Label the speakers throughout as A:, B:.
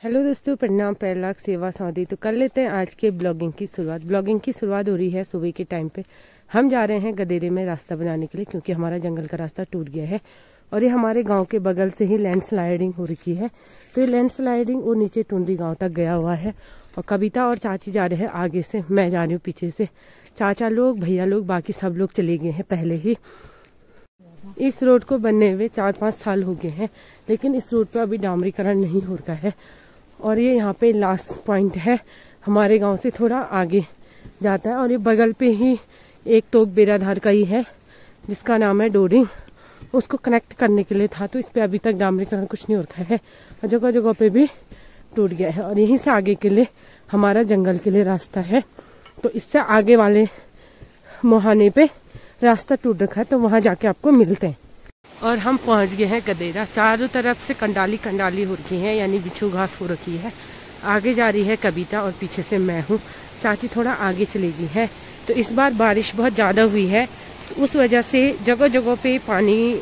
A: Hello दोस्तों, प्रणाम। पैरलाख सेवा सौदी। तो कर लेते हैं आज के ब्लॉगिंग की शुरुआत। ब्लॉगिंग की शुरुआत हो रही है सुबह के टाइम पे। हम जा रहे हैं गदेरे में रास्ता बनाने के लिए, क्योंकि हमारा जंगल का रास्ता टूट गया है और ये हमारे गांव के बगल से ही लैंडस्लाइडिंग हो रखी है। तो ये लैंडस्लाइडिंग वो नीचे टुंडी गाँव तक गया हुआ है और कविता और चाची जा रहे हैं आगे से, मैं जा रही हूँ पीछे से। चाचा लोग, भैया लोग, बाकी सब लोग चले गए हैं पहले ही। इस रोड को बनने हुए 4-5 साल हो गए हैं, लेकिन इस रोड पर अभी डामरीकरण नहीं हो रहा है। और ये यहाँ पे लास्ट पॉइंट है, हमारे गांव से थोड़ा आगे जाता है। और ये बगल पे ही एक तोक बेराधार का ही है जिसका नाम है डोरिंग। उसको कनेक्ट करने के लिए था, तो इस पे अभी तक डामरीकरण कुछ नहीं हो रखा है और जगह जगह पे भी टूट गया है। और यहीं से आगे के लिए हमारा जंगल के लिए रास्ता है। तो इससे आगे वाले मुहाने पे रास्ता टूट रखा है, तो वहां जाके आपको मिलते हैं। और हम पहुंच गए हैं गदेरा। चारों तरफ से कंडाली कंडाली हो रखी है, यानी बिच्छू घास हो रखी है। आगे जा रही है कविता और पीछे से मैं हूँ। चाची थोड़ा आगे चली गई है। तो इस बार बारिश बहुत ज़्यादा हुई है, तो उस वजह से जगह जगह पे पानी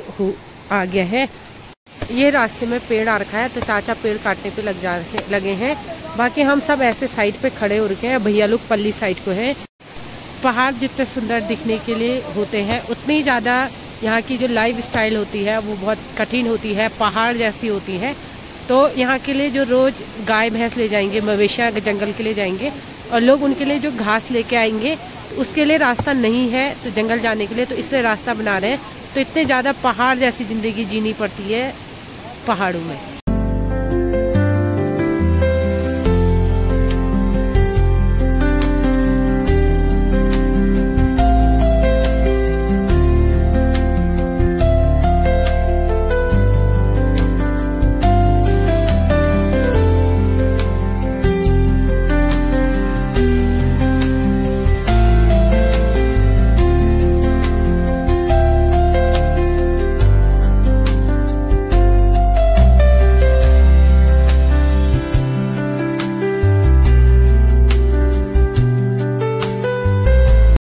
A: आ गया है। ये रास्ते में पेड़ आ रखा है, तो चाचा पेड़ काटने पे लगे हैं। बाकी हम सब ऐसे साइड पे खड़े हो रखे हैं। भैया लोग पल्ली साइड को है। पहाड़ जितने सुंदर दिखने के लिए होते हैं, उतनी ज़्यादा यहाँ की जो लाइफ स्टाइल होती है वो बहुत कठिन होती है, पहाड़ जैसी होती है। तो यहाँ के लिए जो रोज गाय भैंस ले जाएंगे, मवेशियाँ जंगल के लिए जाएंगे और लोग उनके लिए जो घास लेके आएंगे, उसके लिए रास्ता नहीं है तो जंगल जाने के लिए, तो इसलिए रास्ता बना रहे हैं। तो इतने ज़्यादा पहाड़ जैसी जिंदगी जीनी पड़ती है पहाड़ों में।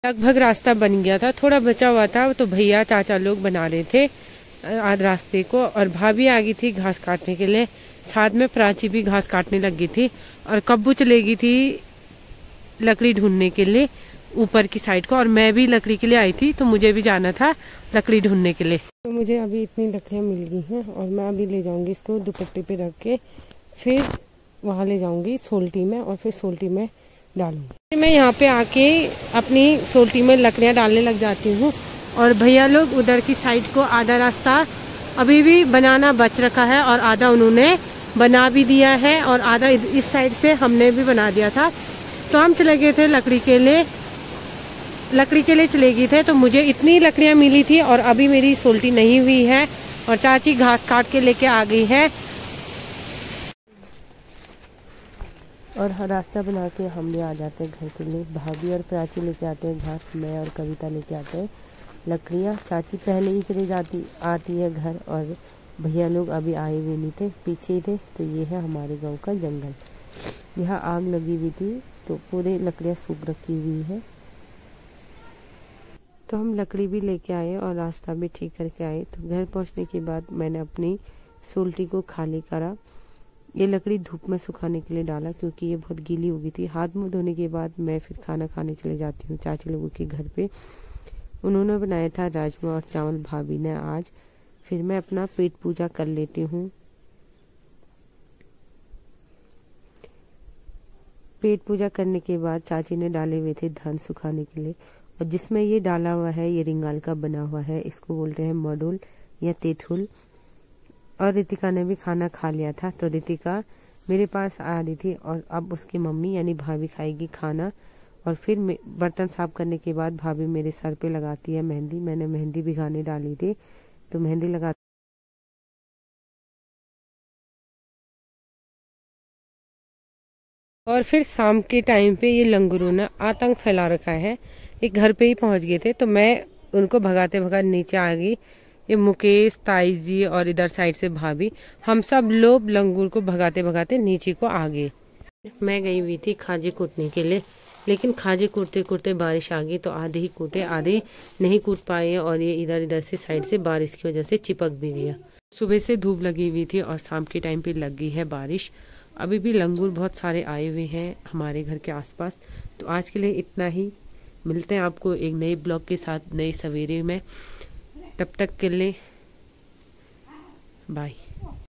A: लगभग रास्ता बन गया था, थोड़ा बचा हुआ था, तो भैया चाचा लोग बना रहे थे आध रास्ते को। और भाभी आ गई थी घास काटने के लिए, साथ में प्राची भी घास काटने लग गई थी। और कब्बू चले गई थी लकड़ी ढूंढने के लिए ऊपर की साइड को, और मैं भी लकड़ी के लिए आई थी, तो मुझे भी जाना था लकड़ी ढूंढने के लिए। तो मुझे अभी इतनी लकड़ियाँ मिल गई हैं और मैं अभी ले जाऊंगी इसको दुपट्टे पे रख के, फिर वहाँ ले जाऊंगी सोल्टी में और फिर सोल्टी में डालूंगी। मैं यहाँ पे आके अपनी सोल्टी में लकड़ियाँ डालने लग जाती हूँ। और भैया लोग उधर की साइड को आधा रास्ता अभी भी बनाना बच रखा है और आधा उन्होंने बना भी दिया है और आधा इस साइड से हमने भी बना दिया था। तो हम चले गए थे लकड़ी के लिए चले गए थे। तो मुझे इतनी लकड़ियाँ मिली थी और अभी मेरी सोल्टी नहीं हुई है और चाची घास काट के लेके आ गई है। और रास्ता बना के हम भी आ जाते हैं घर के लिए। भाभी और प्राची लेके आते हैं घास, मैं और कविता लेके आते हैं लकड़ियाँ। चाची पहले ही चली आती है घर, और भैया लोग अभी आए हुए नहीं थे, पीछे ही थे। तो ये है हमारे गांव का जंगल। यहाँ आग लगी हुई थी, तो पूरे लकड़ियाँ सूख रखी हुई है। तो हम लकड़ी भी लेके आए और रास्ता भी ठीक करके आए। तो घर पहुँचने के बाद मैंने अपनी सोल्टी को खाली करा। ये लकड़ी धूप में सुखाने के लिए डाला, क्योंकि ये बहुत गीली हो गई थी। हाथ मुँह धोने के बाद मैं फिर खाना खाने चले जाती हूँ चाची लोगों के घर पे। उन्होंने बनाया था राजमा और चावल भाभी ने आज। फिर मैं अपना पेट पूजा कर लेती हूँ। पेट पूजा करने के बाद चाची ने डाले हुए थे धान सुखाने के लिए, और जिसमें ये डाला हुआ है ये रिंगाल का बना हुआ है, इसको बोलते हैं मडोल या तेथुल। और रितिका ने भी खाना खा लिया था। तो रितिका मेरे पास आ रही थी और अब उसकी मम्मी यानी भाभी खाएगी खाना। और फिर बर्तन साफ करने के बाद भाभी मेरे सर पे लगाती है मेहंदी। मैंने मेहंदी भिगाने डाली थी, तो मेहंदी लगा। और फिर शाम के टाइम पे ये लंगूरों ने आतंक फैला रखा है। ये घर पे ही पहुंच गए थे, तो मैं उनको भगाते भगाते नीचे आ गई। ये मुकेश, ताई जी और इधर साइड से भाभी, हम सब लोग लंगूर को भगाते भगाते नीचे को आ गए। मैं गई हुई थी खाजे कूटने के लिए, लेकिन खाजे कूटते कूटते बारिश आ गई, तो आधे ही कूटे आधे नहीं कूट पाए और ये इधर इधर से साइड से बारिश की वजह से चिपक भी गया। सुबह से धूप लगी हुई थी और शाम के टाइम पे लग गई है बारिश। अभी भी लंगूर बहुत सारे आए हुए हैं हमारे घर के आसपास। तो आज के लिए इतना ही, मिलते हैं आपको एक नए ब्लॉग के साथ नए सवेरे में। तब तक के लिए बाय।